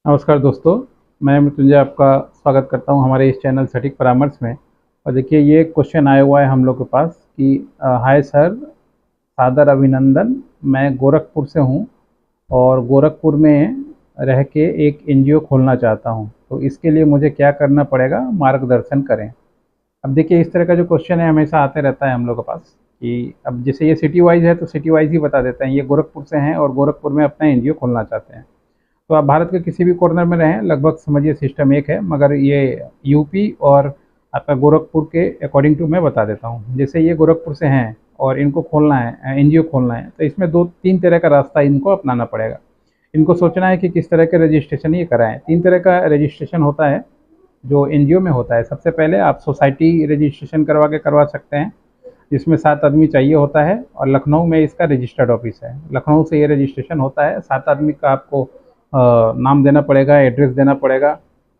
नमस्कार दोस्तों, मैं मृत्युंजय आपका स्वागत करता हूं हमारे इस चैनल सटीक परामर्श में। और देखिए, ये क्वेश्चन आया हुआ है हम लोग के पास कि हाय सर, सादर अभिनंदन। मैं गोरखपुर से हूं और गोरखपुर में रह के एक एनजीओ खोलना चाहता हूं, तो इसके लिए मुझे क्या करना पड़ेगा, मार्गदर्शन करें। अब देखिए, इस तरह का जो क्वेश्चन है हमेशा आते रहता है हम लोग के पास कि अब जैसे ये सिटी वाइज है तो सिटी वाइज ही बता देते हैं। ये गोरखपुर से हैं और गोरखपुर में अपना एनजीओ खोलना चाहते हैं। तो आप भारत के किसी भी कॉर्नर में रहें, लगभग समझिए सिस्टम एक है, मगर ये यूपी और आपका गोरखपुर के अकॉर्डिंग टू मैं बता देता हूँ। जैसे ये गोरखपुर से हैं और इनको खोलना है, एनजीओ खोलना है, तो इसमें दो तीन तरह का रास्ता इनको अपनाना पड़ेगा। इनको सोचना है कि किस तरह के रजिस्ट्रेशन ये कराएं। तीन तरह का रजिस्ट्रेशन होता है जो एनजीओ में होता है। सबसे पहले आप सोसाइटी रजिस्ट्रेशन करवा सकते हैं, जिसमें 7 आदमी चाहिए होता है, और लखनऊ में इसका रजिस्टर्ड ऑफिस है। लखनऊ से ये रजिस्ट्रेशन होता है। 7 आदमी का आपको नाम देना पड़ेगा, एड्रेस देना पड़ेगा,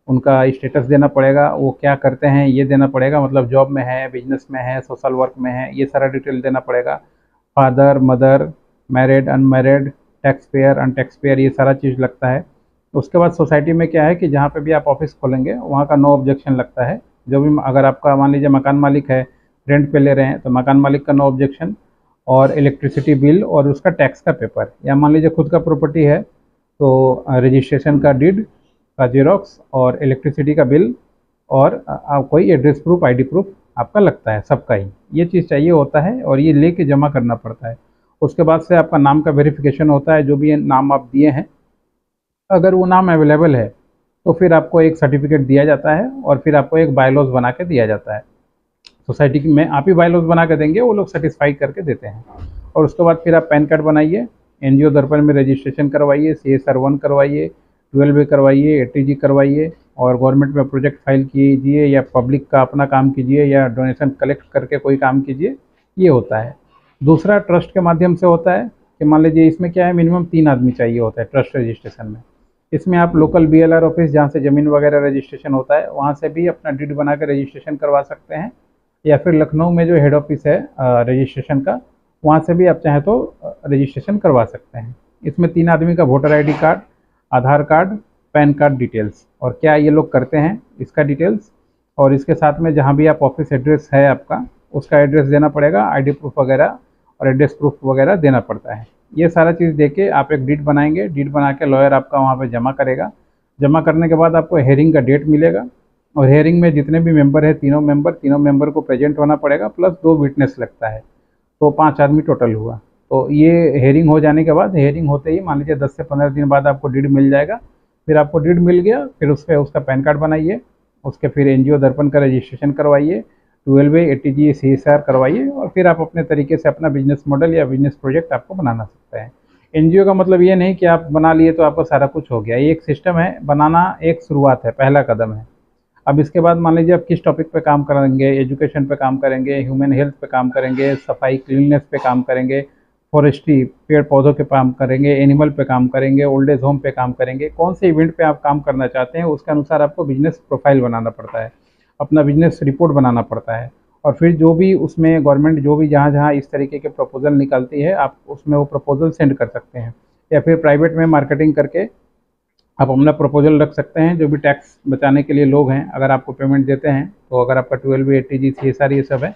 उनका स्टेटस देना पड़ेगा, वो क्या करते हैं ये देना पड़ेगा, मतलब जॉब में है, बिजनेस में है, सोशल वर्क में है, ये सारा डिटेल देना पड़ेगा। Father, mother, married, unmarried, tax payer, untaxed pair, ये सारा चीज़ लगता है। उसके बाद सोसाइटी में क्या है कि जहाँ पे भी आप ऑफिस खोलेंगे वहाँ का नो ऑब्जेक्शन लगता है। जो भी, अगर आपका मान लीजिए मकान मालिक है, रेंट पे ले रहे हैं, तो मकान मालिक का नो ऑब्जेक्शन, और इलेक्ट्रिसिटी बिल और उसका टैक्स का पेपर, या मान लीजिए खुद का प्रॉपर्टी है तो रजिस्ट्रेशन का डीड का जेरोक्स और इलेक्ट्रिसिटी का बिल, और कोई एड्रेस प्रूफ, आईडी प्रूफ आपका लगता है, सबका ही ये चीज़ चाहिए होता है और ये लेके जमा करना पड़ता है। उसके बाद से आपका नाम का वेरिफिकेशन होता है। जो भी नाम आप दिए हैं, अगर वो नाम अवेलेबल है तो फिर आपको एक सर्टिफिकेट दिया जाता है और फिर आपको एक बायलॉज बना के दिया जाता है। सोसाइटी में आप ही बायलॉज बना के देंगे, वो लोग सेटिस्फाई करके देते हैं। और उसके बाद फिर आप पैन कार्ड बनाइए, एनजीओ दर्पण में रजिस्ट्रेशन करवाइए, CSR 1 करवाइए, 12A करवाइए, ATG करवाइए, और गवर्नमेंट में प्रोजेक्ट फाइल कीजिए, या पब्लिक का अपना काम कीजिए, या डोनेशन कलेक्ट करके कोई काम कीजिए। ये होता है। दूसरा ट्रस्ट के माध्यम से होता है कि मान लीजिए इसमें क्या है, मिनिमम 3 आदमी चाहिए होता है ट्रस्ट रजिस्ट्रेशन में। इसमें आप लोकल BLR ऑफिस, जहाँ से ज़मीन वगैरह रजिस्ट्रेशन होता है, वहाँ से भी अपना डीड बना के रजिस्ट्रेशन करवा सकते हैं, या फिर लखनऊ में जो हेड ऑफिस है रजिस्ट्रेशन का, वहाँ से भी आप चाहें तो रजिस्ट्रेशन करवा सकते हैं। इसमें 3 आदमी का वोटर ID कार्ड, आधार कार्ड, पैन कार्ड डिटेल्स, और क्या ये लोग करते हैं इसका डिटेल्स, और इसके साथ में जहाँ भी आप ऑफिस एड्रेस है आपका, उसका एड्रेस देना पड़ेगा, ID प्रूफ वगैरह और एड्रेस प्रूफ वगैरह देना पड़ता है। ये सारा चीज़ दे के आप एक डीड बनाएंगे। डीड बना के लॉयर आपका वहाँ पे जमा करेगा। जमा करने के बाद आपको हेयरिंग का डेट मिलेगा, और हेयरिंग में जितने भी मेंबर है, तीनों मेंबर को प्रेजेंट होना पड़ेगा, प्लस 2 विटनेस लगता है, तो 5 आदमी टोटल हुआ। तो ये हेयरिंग हो जाने के बाद, हेयरिंग होते ही मान लीजिए 10 से 15 दिन बाद आपको डीड मिल जाएगा। फिर आपको डीड मिल गया, फिर उस पर उसका पैन कार्ड बनाइए, उसके फिर एनजीओ दर्पण का रजिस्ट्रेशन करवाइए, 12A ATG CSR करवाइए, और फिर आप अपने तरीके से अपना बिजनेस मॉडल या बिजनेस प्रोजेक्ट आपको बनाना सकते हैं। एनजीओ का मतलब ये नहीं कि आप बना लिए तो आपको सारा कुछ हो गया। ये एक सिस्टम है, बनाना एक शुरुआत है, पहला कदम है। अब इसके बाद मान लीजिए आप किस टॉपिक पे काम करेंगे, एजुकेशन पे काम करेंगे, ह्यूमन हेल्थ पे काम करेंगे, सफाई क्लीननेस पे काम करेंगे, फॉरेस्ट्री पेड़ पौधों पे काम करेंगे, एनिमल पे काम करेंगे, ओल्ड एज होम पे काम करेंगे, कौन से इवेंट पे आप काम करना चाहते हैं, उसके अनुसार आपको बिजनेस प्रोफाइल बनाना पड़ता है, अपना बिजनेस रिपोर्ट बनाना पड़ता है। और फिर जो भी उसमें गवर्नमेंट जो भी जहाँ जहाँ इस तरीके के प्रपोजल निकलती है, आप उसमें वो प्रपोजल सेंड कर सकते हैं, या फिर प्राइवेट में मार्केटिंग करके आप अपना प्रपोजल रख सकते हैं। जो भी टैक्स बचाने के लिए लोग हैं, अगर आपको पेमेंट देते हैं, तो अगर आपका 12B ATG CSR ये सब है,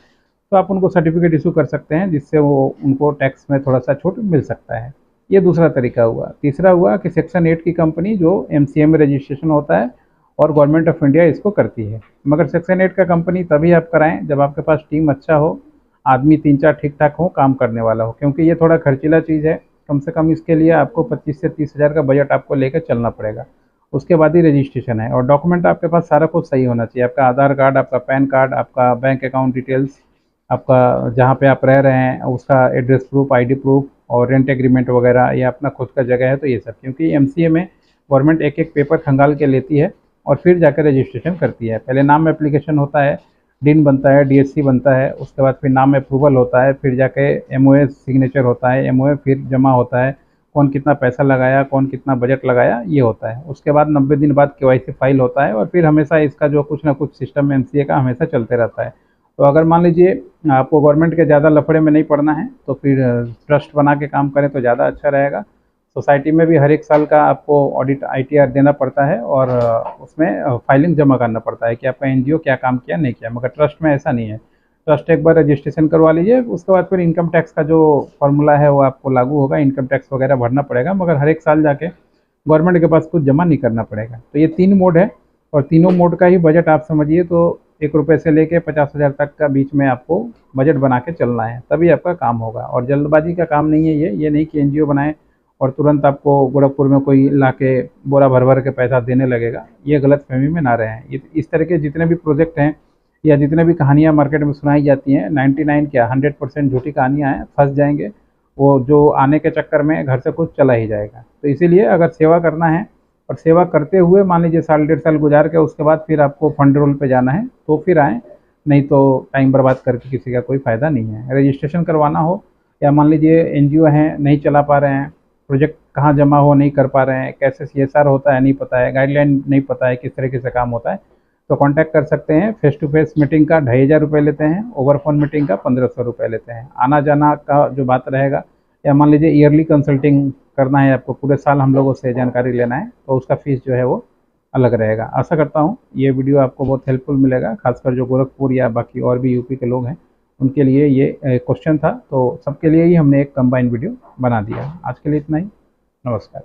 तो आप उनको सर्टिफिकेट इशू कर सकते हैं, जिससे वो उनको टैक्स में थोड़ा सा छूट मिल सकता है। ये दूसरा तरीका हुआ। तीसरा हुआ कि सेक्शन 8 की कंपनी जो MCA में रजिस्ट्रेशन होता है, और गवर्नमेंट ऑफ इंडिया इसको करती है। मगर सेक्शन 8 का कंपनी तभी आप कराएं जब आपके पास टीम अच्छा हो, आदमी 3-4 ठीक ठाक हो, काम करने वाला हो, क्योंकि ये थोड़ा खर्चीला चीज़ है। कम से कम इसके लिए आपको 25 से 30 हज़ार का बजट आपको लेकर चलना पड़ेगा। उसके बाद ही रजिस्ट्रेशन है, और डॉक्यूमेंट आपके पास सारा कुछ सही होना चाहिए। आपका आधार कार्ड, आपका पैन कार्ड, आपका बैंक अकाउंट डिटेल्स, आपका जहाँ पे आप रह रहे हैं उसका एड्रेस प्रूफ, ID प्रूफ, और रेंट एग्रीमेंट वगैरह, या अपना खुद का जगह है तो ये सब। क्योंकि MCA में गवर्नमेंट एक एक पेपर खंगाल के लेती है और फिर जाकर रजिस्ट्रेशन करती है। पहले नाम एप्लीकेशन होता है, डिन बनता है, DSC बनता है, उसके बाद फिर नाम अप्रूवल होता है, फिर जाके MOA सिग्नेचर होता है, MOA फिर जमा होता है, कौन कितना पैसा लगाया, कौन कितना बजट लगाया, ये होता है। उसके बाद 90 दिन बाद KYC फाइल होता है, और फिर हमेशा इसका जो कुछ ना कुछ सिस्टम MCA का हमेशा चलते रहता है। तो अगर मान लीजिए आपको गवर्नमेंट के ज़्यादा लफड़े में नहीं पड़ना है, तो फिर ट्रस्ट बना के काम करें तो ज़्यादा अच्छा रहेगा। सोसाइटी में भी हर एक साल का आपको ऑडिट ITR देना पड़ता है और उसमें फाइलिंग जमा करना पड़ता है कि आपका NGO क्या काम किया नहीं किया। मगर ट्रस्ट में ऐसा नहीं है। ट्रस्ट एक बार रजिस्ट्रेशन करवा लीजिए, उसके बाद फिर इनकम टैक्स का जो फॉर्मूला है वो आपको लागू होगा, इनकम टैक्स वगैरह भरना पड़ेगा, मगर हर एक साल जाके गवर्नमेंट के पास कुछ जमा नहीं करना पड़ेगा। तो ये 3 मोड है और तीनों मोड का ही बजट आप समझिए तो 1 रुपये से लेके 50,000 तक का बीच में आपको बजट बना के चलना है, तभी आपका काम होगा। और जल्दबाजी का काम नहीं है ये नहीं कि NGO बनाएं और तुरंत आपको गोरखपुर में कोई ला के बोरा भर भर के पैसा देने लगेगा, ये गलत फहमी में ना रहें। इस तरह के जितने भी प्रोजेक्ट हैं या जितने भी कहानियाँ मार्केट में सुनाई जाती हैं, 99 क्या 100% झूठी कहानियाँ हैं, फंस जाएंगे। वो जो आने के चक्कर में घर से कुछ चला ही जाएगा। तो इसीलिए अगर सेवा करना है और सेवा करते हुए मान लीजिए साल 1.5 साल गुजार के उसके बाद फिर आपको फंड रोल पे जाना है तो फिर आएँ, नहीं तो टाइम बर्बाद करके किसी का कोई फ़ायदा नहीं है। रजिस्ट्रेशन करवाना हो या मान लीजिए NGO हैं नहीं चला पा रहे हैं, प्रोजेक्ट कहाँ जमा हो नहीं कर पा रहे हैं, कैसे CSR होता है नहीं पता है, गाइडलाइन नहीं पता है किस तरीके से काम होता है, तो कांटेक्ट कर सकते हैं। फेस टू फेस मीटिंग का 2,500 रुपये लेते हैं, ओवर फोन मीटिंग का 1,500 रुपये लेते हैं। आना जाना का जो बात रहेगा, या मान लीजिए ईयरली कंसल्टिंग करना है आपको, पूरे साल हम लोगों से जानकारी लेना है, तो उसका फीस जो है वो अलग रहेगा। आशा करता हूँ ये वीडियो आपको बहुत हेल्पफुल मिलेगा, खासकर जो गोरखपुर या बाकी और भी यूपी के लोग हैं उनके लिए ये क्वेश्चन था, तो सबके लिए ही हमने एक कंबाइंड वीडियो बना दिया। आज के लिए इतना ही, नमस्कार।